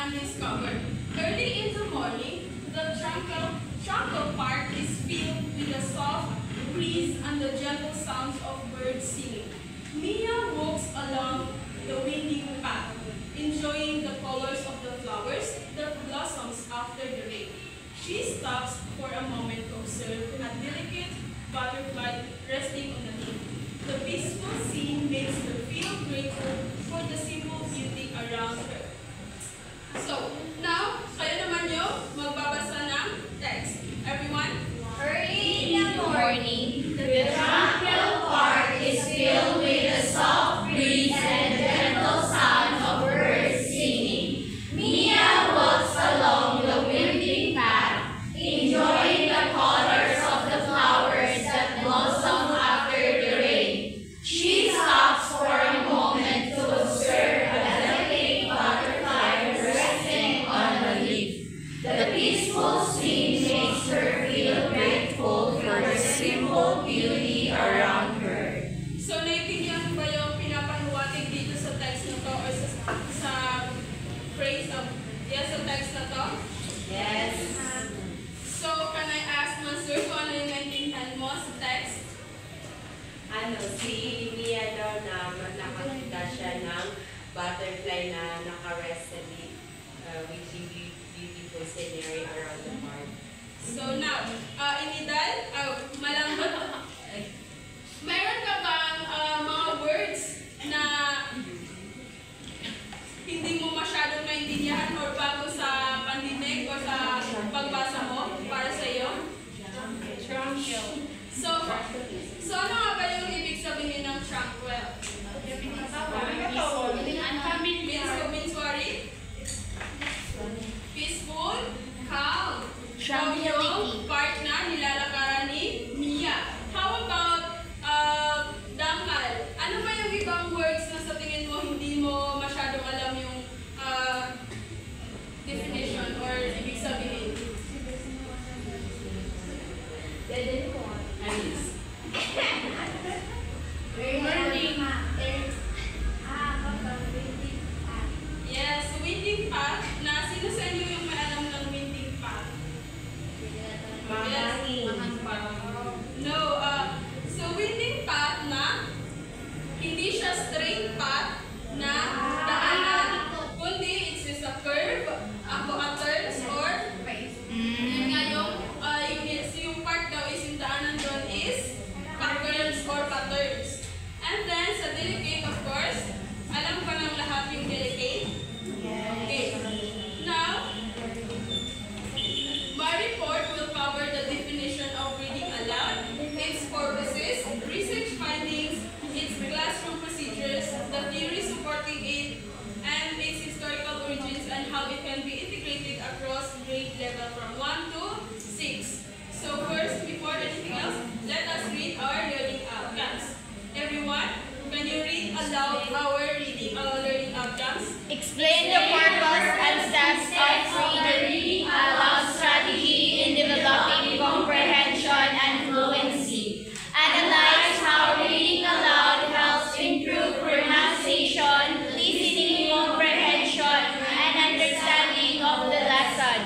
undiscovered. Early in the morning, the tranquil park is filled with the soft breeze and the gentle sounds of birds singing. Mia walks along the winding path, enjoying the colors of the flowers that blossoms after the rain. She stops for a moment to observe a delicate butterfly resting on a leaf. The peaceful scene makes her feel grateful for the simple beauty around her. So, now, kayo naman yung magbabasa ng text. Everyone? Early in the morning, the tranquil park is filled with a soft breeze and the gentle sound of birds singing. Mia walks along the winding path, enjoying the colors of the flowers that blossom after the rain. She stops for a moment to observe a delicate butterfly resting on a leaf. The peaceful scene makes her feel grateful for the simple beauty around her. So, naiintindihan ba yung pinapahiwatig dito sa text na to or sa phrase of, yes, sa text na to? Yes. So, can I ask Mansur kung ano yung naiintindihan mo sa text? Si Mia daw na nakakita siya ng butterfly na naka-rest sa leaf, which is beautiful scenery around the park. So now, Inidal, malambot. Meron ka bang mga words na hindi mo masyadong naintindihan or bago sa pandinig o sa pagbasa mo para sa iyo? So ano nga ba yung ibig sabihin ng tranquil? Means worry? Peaceful? Calm? Yung part na nilalakaran ni Mia. How about dangkal? Ano ba yung ibang words na sa tingin mo hindi mo masyadong alam yung definition or ibig sabihin? Yes, winding path. Na sino sa inyo yung may alam ng winding path? No, so winding path na hindi siya straight path na daanan, kundi it's just a curve, turns, or yun nga yung part daw is yung daanan doon is pa-curves or pa-turns. And then sa delicate, of course, alam ko ng lahat yung delicate. Okay. Now, my report will cover the definition of reading aloud, its purposes, research findings, its classroom procedures, the theory supporting it, and its historical origins and how it can be integrated across grade level from 1 to 6. So first, before anything else, let us read our learning outcomes. Everyone, can you read aloud our learning outcomes? Explain the purpose and steps of the reading aloud strategy in developing comprehension and fluency. Analyze how reading aloud helps improve pronunciation, listening comprehension, and understanding of the lesson.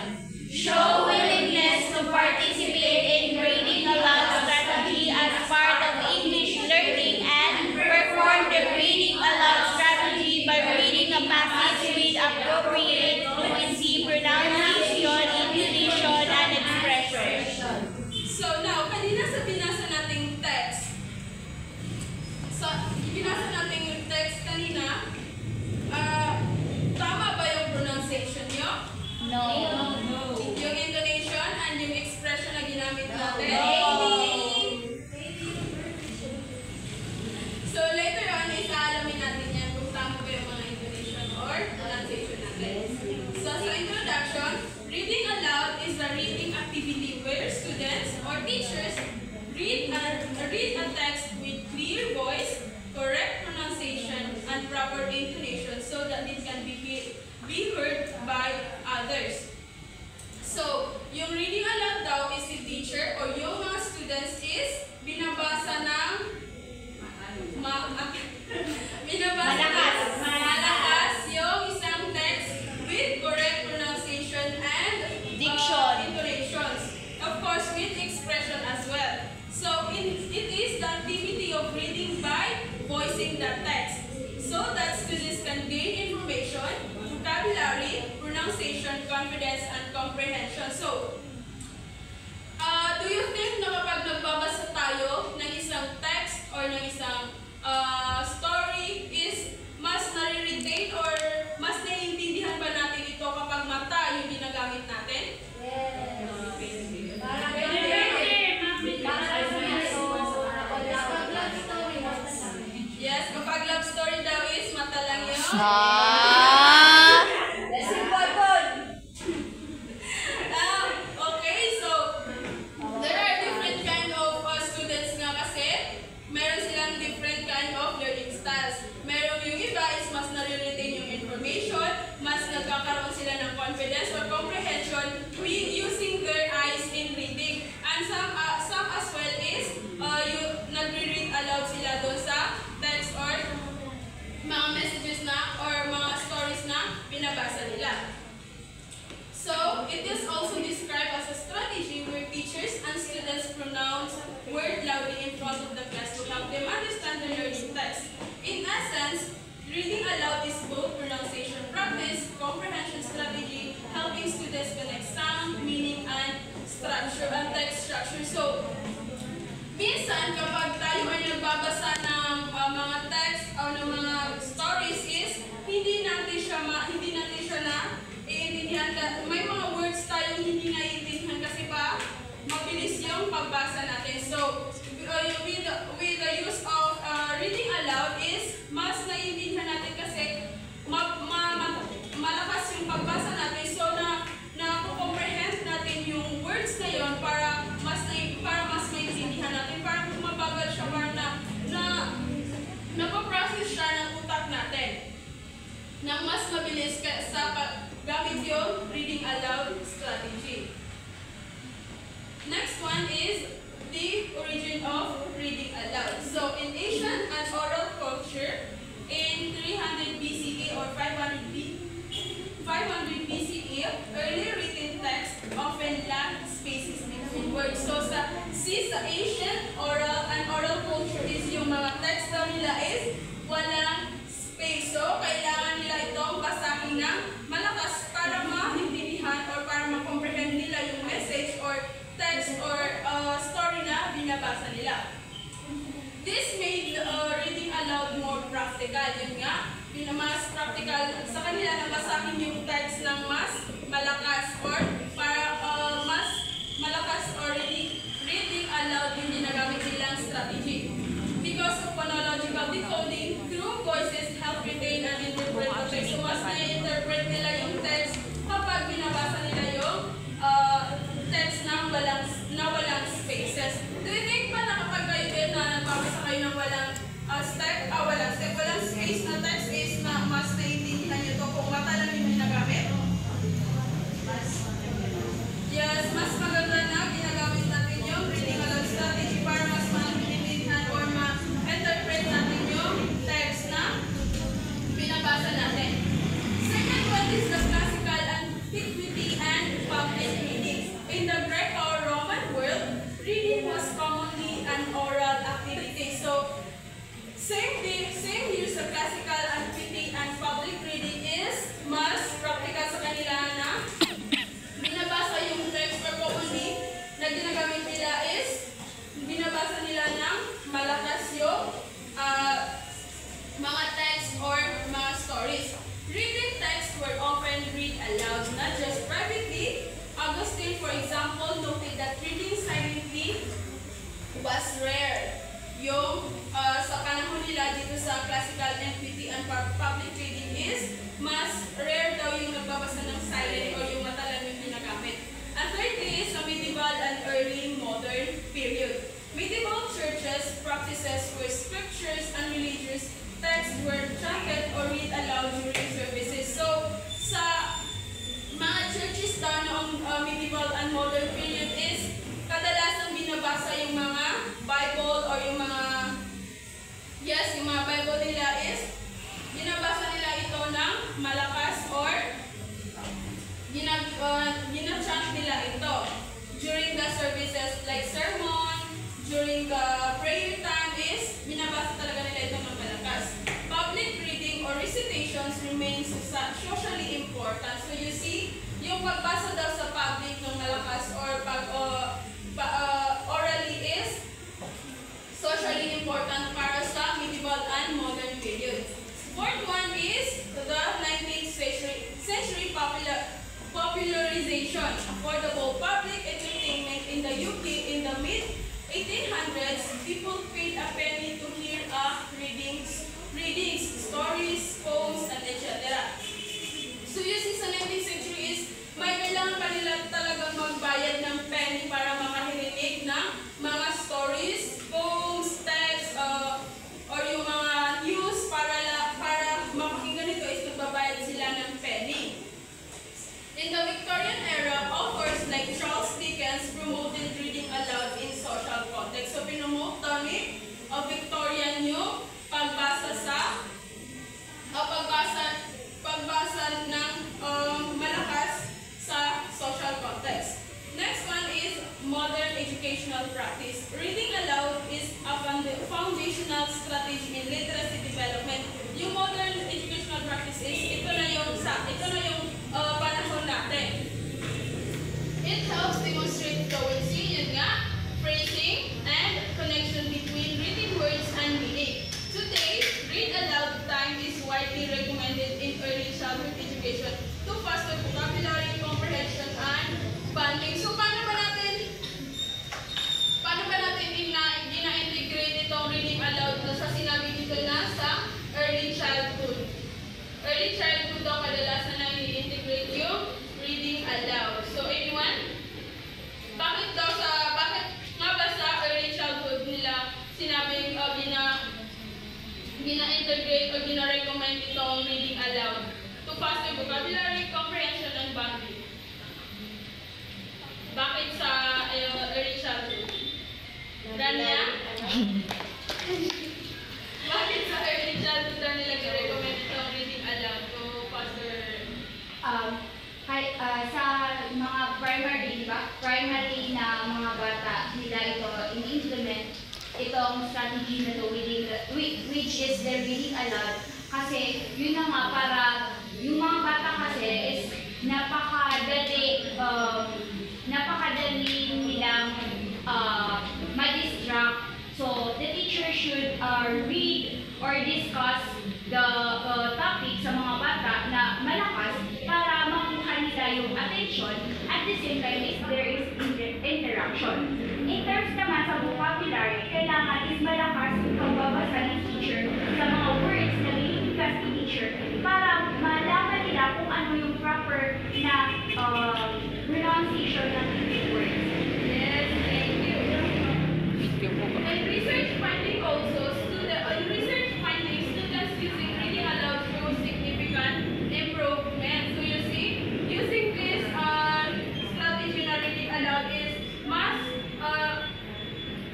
Show willingness to participate in reading aloud strategy as part of English learning and perform the reading aloud strategy by reading a passage with a pronunciation, confidence, and comprehension. So, do you think na kapag nagbabasa tayo ng isang text or ng isang story is mas nare-retain or mas naiintindihan ba natin ito kapag mata yung ginagamit natin? Yes, kapag love story daw is mata lang yun. Okay, so there are different kind of students nga kasi meron silang different kind of learning styles. Meron yung iba is mas nare-retain yung information, mas nagkakaroon sila ng confidence or comprehension using their eyes in reading. And some as well is nagre-read aloud sila doon sa text or mga messages na or mga stories na binabasa nila. So, it is also described as a strategy where teachers and students pronounce word loudly in front of the class to help them understand the learning text. In essence, reading aloud is both pronunciation practice, comprehension strategy, helping students connect sound, meaning, and structure and text structure. So, minsan kapag tayo ay nagbabasa ng mga text o ng mga stories is hindi natin siya na iintindihan. May mga words tayong hindi naiintindihan kasi pa mabilis yung pagbasa natin. So, with the use of reading aloud is mas naiintindihan natin kasi malakas yung pagbasa natin. So, na-comprehend natin yung words na yun para mas maintindihan natin. Parang kumabagal siya, parang napaprocess siya ng utak natin nang mas mabilis sa paggamit yung reading aloud strategy. Next one is the origin of reading aloud. So, in ancient and oral culture, in 300 BCE or 500 BCE, early written text often lacked spaces between words. So, since sa ancient oral culture is yung mga text daw nila is walang space. So, kailangan nila itong basahin ng malakas para maintindihan or para ma-comprehend nila yung message or text or story na binabasa nila. This made reading aloud more practical. Yun nga, mas practical sa kanila na basahin yung text ng mas malakas or para mas malakas or reading aloud yung ginagamit nilang strategy. Because of phonological decoding, through voices help retain and interpret the text. So, mas na-interpret nila yung text kapag binabasa nila yung text na walang spaces. Do you think ba na kapag kayo din na nagbabasa kayo ng walang space na text is na mas naiintindihan nyo ito kung mata lang yung ginagamit? Yes, mas maganda na ginagamit natin yung reading aloud strategy para mas maintindihan or ma-interpret natin yung text na binabasa natin. Second one is the classical antiquity and public reading. In the Greco-Roman world, reading was commonly an oral activity. So, same here sa classical antiquity and public reading is mas practical sa kanila na binabasa yung text or commonly na ginagamit nila is binabasa nila ng malakas yung mga text or mga stories. Written texts were often read aloud, not just privately. Augustine, for example, noted that reading silently was rare. Yung sa panahon nila dito sa classical antiquity and public reading is mas rare daw yung nagbabasa ng silent or yung mata lang yung ginagamit. And thirdly is the medieval and early modern period. Medieval churches practices where scriptures and religious texts were chanted or read aloud during services. So, sa mga churches daw noong medieval and modern period is kadalasan binabasa yung mga Bible or yung mga Bible nila is binabasa nila ito ng malakas or ginachant nila ito during the services like sermon, during the prayer time is binabasa talaga nila ito ng malakas. Public reading or recitations remains socially important. So you see, yung pagbasa daw sa public ng malakas or orally is socially important para sa medieval and modern period. Fourth one is the 19th century popularization. Affordable public entertainment in the UK in the mid-1800s. People paid a penny to hear readings, stories, poems, and etc. So you see, sa 19th century is may kailangan pa nila talagang magbayad ng penny para makarinig ng mga stories, poems, text, or yung mga news para mapakinggan nito is nagbabayad sila ng penny. In the Victorian era, authors like Charles Dickens promoted reading aloud in social context. So pinomote ni Victorian yung pagbasa ng malakas sa social context. Next one is modern educational practice. Reading aloud is a foundational strategy in literacy development. Yung modern educational practice is ito na yung panahon natin. It helps demonstrate fluency, yun nga, phrasing, and connection between written words and meaning. Today, read aloud time is widely recommended in early childhood education to foster vocabulary, comprehension, and bonding. So, paano ba natin gina-integrate itong reading aloud na sa sinabi dito na sa early childhood? Early childhood daw kadalasan na i-integrate yung reading aloud. So, anyone? Bakit nga ba sa early childhood nila sinabing gina-integrate o gina-recommend itong reading aloud to foster vocabulary, comprehension, and bonding? Bakit sa early childhood? Rania? Bakit sa early childhood na nila gina-recommend itong reading aloud to foster? Sa mga primary, di ba? Primary na mga bata nila ito in-implement itong strategy na to, which is the reading aloud. Kasi yun na nga, para yung mga bata kasi is napakadali nilang ma-distract. So the teacher should read or discuss the topic sa mga bata na malakas para makuha nila yung attention. At the same time, there is interaction. In terms naman sa vocabulary, kailangan is malakas yung pagbabasa ng teacher sa mga words na binibigkas ni teacher para malaman nila kung ano yung proper na pronunciation ng each word. Yes, thank you. And research findings students using reading aloud show significant improvement. So you see, using this strategy na reading aloud is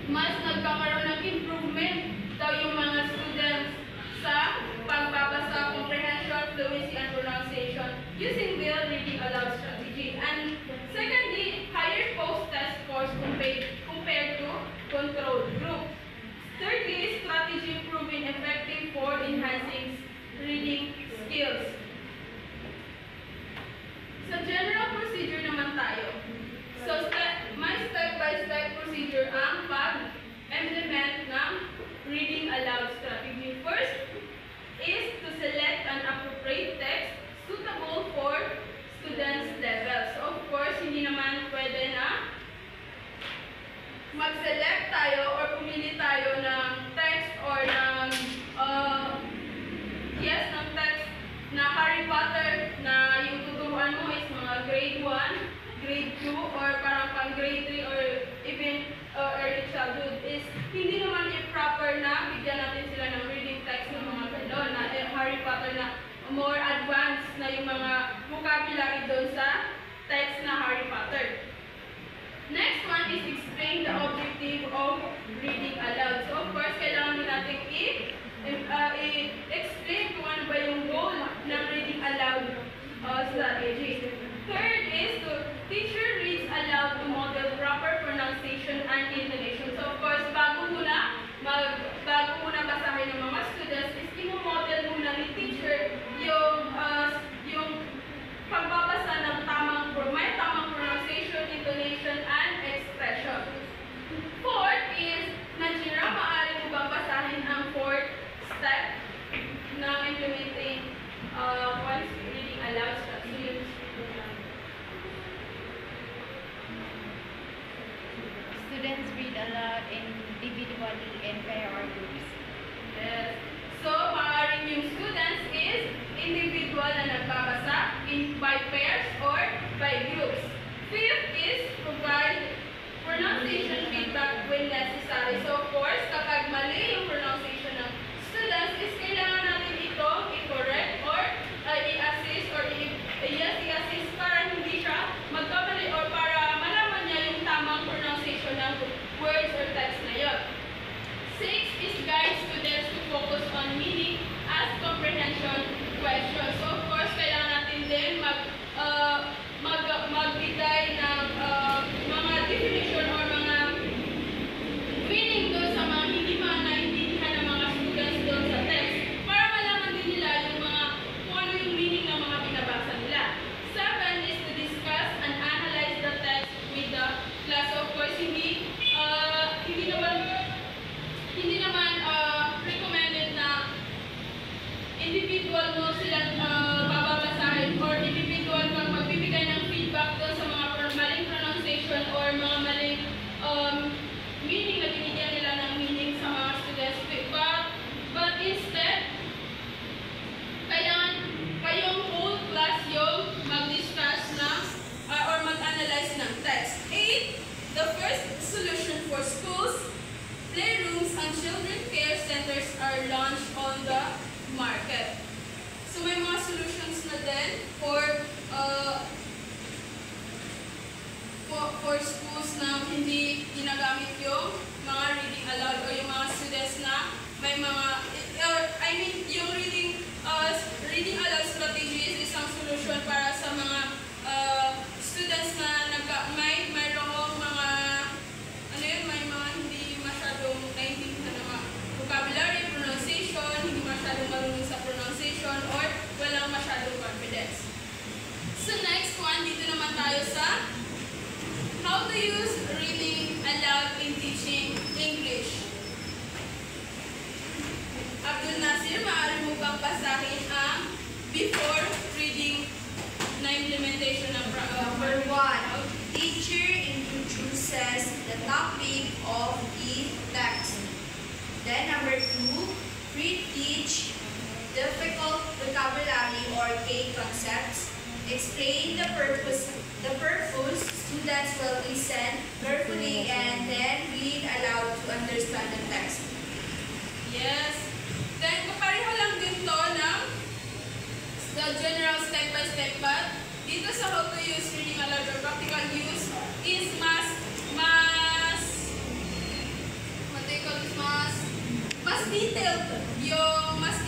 mas nagkakaroon ng improvement daw yung mga students sa pagbabasa, comprehension, fluency, and pronunciation using their reading aloud strategy. And secondly, higher post-test scores compared to control group. Thirdly, strategy proving effective for enhancing reading skills. Sa general procedure naman tayo. So, may step-by-step procedure ang pag-implement ng reading aloud strategy. First is to select an appropriate text suitable for students' level. So, of course, hindi naman pwede na mag-select tayo or pumili tayo ng text or ng text na Harry Potter na yung tuturuan mo is mga grade 1, grade 2, or parang pang grade 3 or even early childhood is hindi naman proper na bigyan natin sila ng reading text ng mga gano'n na Harry Potter na more advanced na yung mga vocabulary doon sa text na Harry Potter. Next one is explain the objective of reading aloud. So of course, kailangan natin i-explain kung ano ba yung goal ng reading aloud strategy. Third is to teacher reads aloud to model proper pronunciation and intonation. So of course, bago muna basahin ng mga students is i-model muna ni teacher individually and pair or groups. Yes. So, maaaring yung students is individual na nagbabasa by pairs or by groups. Fifth is provide pronunciation feedback when necessary. So, of course, kapag mali yung pronunciation ng students, is kailangan natin ito i-correct or i-assist or i-assist para hindi siya magkamali or para malaman niya yung tamang pronunciation ng words or text na yun. Six is guide students to focus on meaning as comprehension questions. So, of course, kailangan natin din magbigay ng mga definition or mga meaning doon sa mga hindi naintindihan ng mga students doon sa text para malaman din nila yung mga kung ano yung meaning ng mga binabasa nila. Seven is to discuss and analyze the text with the class. Of course, hindi naman recommended na individual mo silang bababasahin or individual kang magbibigay ng feedback doon sa mga maling pronunciation or mga maling meaning na binigyan nila ng meaning sa mga students. But instead, kailangan kayong whole class yung mag-discuss ng or mag-analyze ng text. 8. The first solution for schools, playrooms, and children care centers are launched on the market. So may mga solutions na din for schools na hindi ginagamit yung mga reading aloud o yung mga students na may mga yung reading aloud strategy is isang solution para sa mga students na mayroong mga may mga hindi masyadong naintindihan ng mga vocabulary, pronunciation, hindi masyadong marunong sa pronunciation, or walang masyadong confidence. So next one, dito naman tayo sa how to use reading aloud in teaching English. Abdul Nasir, maaari mo bang basahin ang before reading na implementation ng Number 1, teacher introduces the topic of the text. Then number 2, pre-teach difficult vocabulary or K concepts. Explain the purpose. Students will listen carefully and then read aloud to understand the text. Yes. Then, kapareho lang din to ng the general step-by-step, but dito sa how to use reading aloud or practical use is mas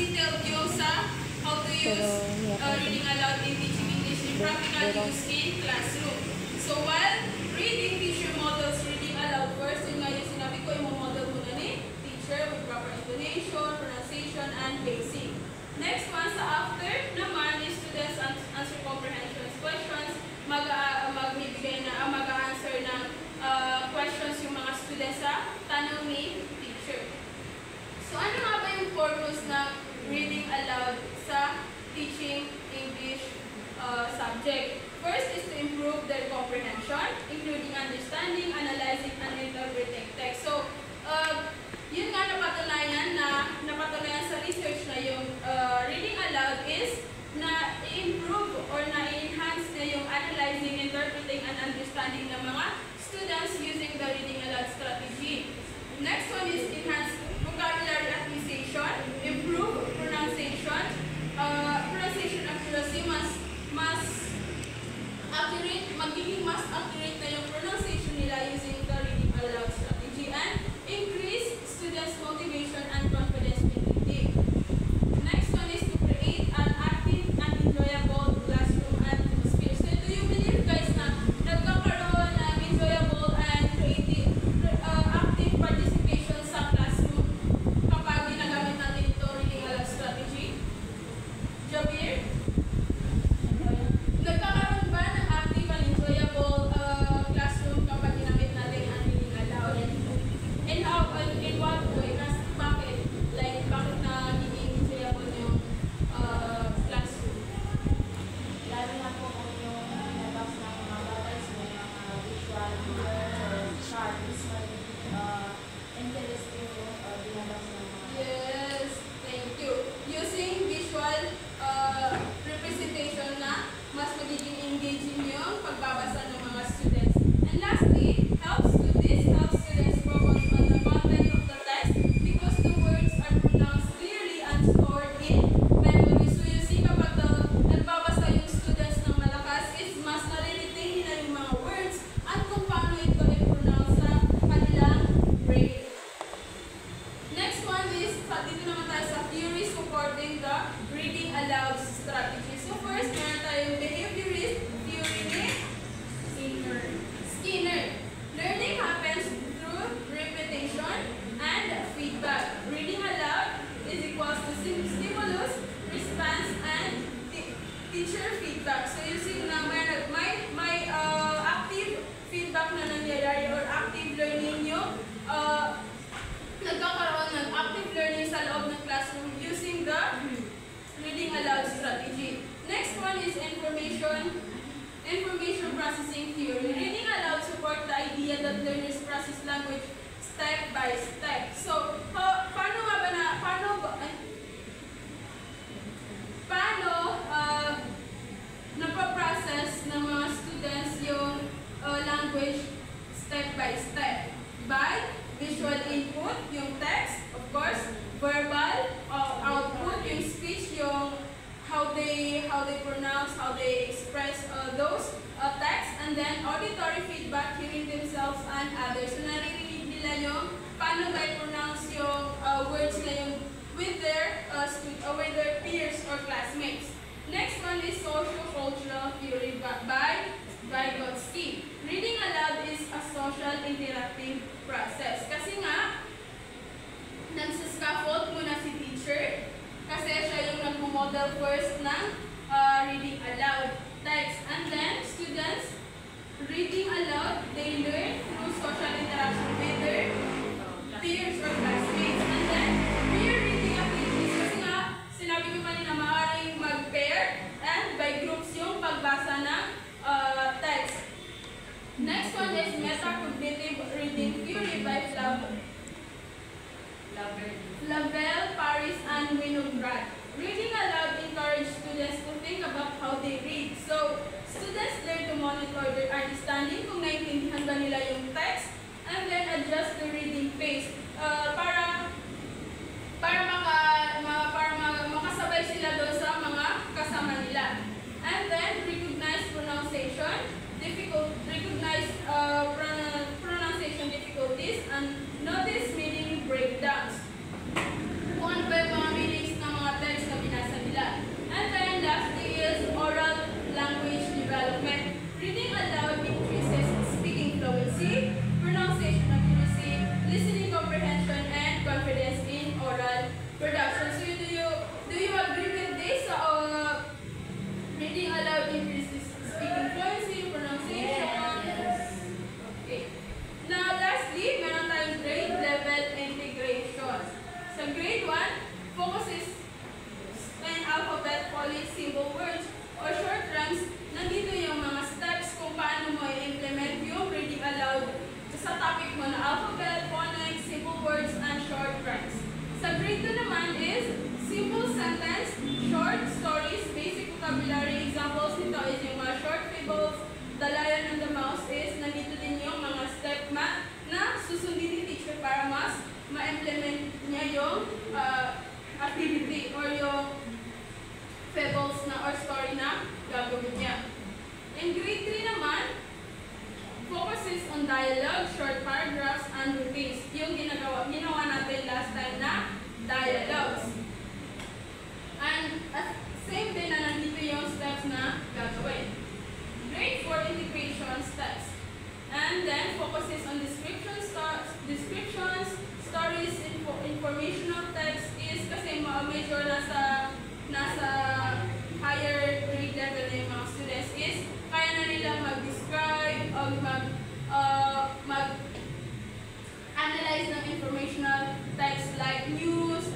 detailed yung sa how to use reading aloud in teaching English in practical use in classroom. So while reading, teacher models reading aloud first. Yun nga yung sinabi ko, yung model muna ni teacher with proper intonation, pronunciation, and pacing. Next one, sa after naman, is students answer comprehension questions. Mag-answer ng questions yung mga students sa tanong ni teacher. So ano nga ba yung purpose ng reading aloud sa teaching English subject? First is to improve their comprehension, including understanding, analyzing, and interpreting text. So, yun nga napatunayan sa research na yung reading aloud is na i-improve or na-enhance na yung analyzing, interpreting, and understanding ng mga students using the reading aloud strategy. Next one is enhance vocabulary acquisition, improve pronunciation, pronunciation accuracy, magiging mas accurate na yung pronunciation nila using the reading aloud strategy, and increase students' motivation and confidence in reading. Next one is to create an active and enjoyable classroom atmosphere. So do you believe, guys, na nagkakaroon ng enjoyable and creative active participation sa classroom kapag ginagamit natin ito reading aloud strategy? Jabir? Nagkakaroon ba ng active and enjoyable classroom teacher feedback. So using na may active feedback na nangyayari or active learning nyo, nagkakaroon ng active learning sa loob ng classroom using the reading aloud strategy. Next one is information processing theory. Reading aloud supports the idea that learners process language step by step. So, paano napaprocess ng mga students yung language step by step? By visual input, yung text, of course, verbal output, yung speech, yung how they pronounce, how they express those texts, and then auditory feedback, hearing themselves and others. So naririnig nila yung paano they pronounce yung words na yung with their peers or classmates. Next one is socio-cultural theory by Vygotsky. Reading aloud is a social interactive process. Kasi nga, nagsa-scaffold muna si teacher kasi siya yung nag-model first ng reading aloud text. And then, students, reading aloud, they learn through social interaction with their peers or classmates. And then, peer reading activities. Kasi nga, sinabi ko kanina, maaaring mag-pair and by groups yung pagbasa ng text. Next one is metacognitive reading theory by Lavelle, Paris, and Winograd. Reading aloud encourages students to think about how they read. So, students learn to monitor their understanding kung naiintindihan ba nila yung text and then adjust the reading pace para makasabay sila doon sa mga kasama nila. And then, recognize pronunciation difficulties and notice meaning breakdowns. Kung ano ba yung mga meanings ng mga text na binasa nila. And then, lastly is oral language development. Reading aloud increases speaking fluency, pronunciation accuracy, listening comprehension, and confidence in oral production. So, do you agree with this? Reading aloud increases speaking fluency, pronunciation. Okay. Now, lastly, meron tayong grade level integration. So, grade 1 focuses on alphabet, phonics, symbol words, or short rhymes. Nandito yung mga steps kung paano mo i-implement yung reading aloud sa topic mo na alphabet, phonics, simple words, and short rhymes. Sa grade 2 naman is simple sentence, short stories, basic vocabulary. Examples nito is yung mga short fables, The Lion and the Mouse is nandito din yung mga step na susundin ni teacher para mas ma-implement niya yung activity or yung fables na or story na gagawin niya. In grade 3 naman, focuses on dialogue, short paragraphs, and routines. Yung ginawa natin last time na dialogues. And same din na nandito yung steps na gagawin. Grade 4 integration steps. And then focuses on descriptions, stories, informational text is kasi medyo nasa higher grade level na yung mga students is kaya na nila mag-describe o mag-analyze ng informational text like news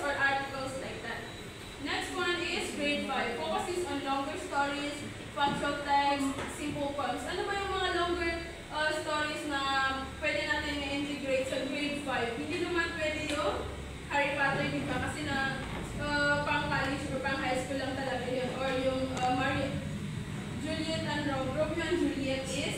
or articles like that. Next one is grade 5. Focuses on longer stories, factual text, simple poems. Ano ba yung mga longer stories na pwede natin i-integrate sa grade 5? Hindi naman pwede yung Harry Potter, di ba? Kasi na pang college or pang high school lang talaga yun. Or yung Juliet and Romeo and Juliet is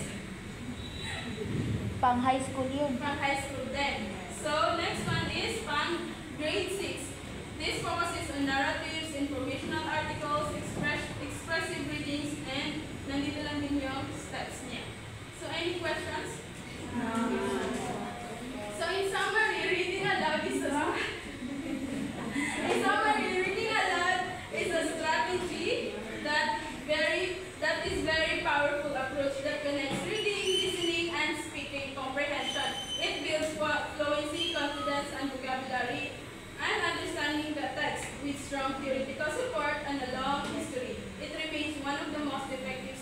Pang high school yun. pang high school din. So, next one is pang grade 6. This focuses on narratives, informational articles, expressive readings, and nandito lang din yung steps niya. So, any questions? So, in summary, reading aloud is a strategy that is very powerful approach that connects reading, listening, and speaking comprehension. It builds fluency, confidence, and vocabulary, and understanding the text with strong theoretical support and a long one of the most effective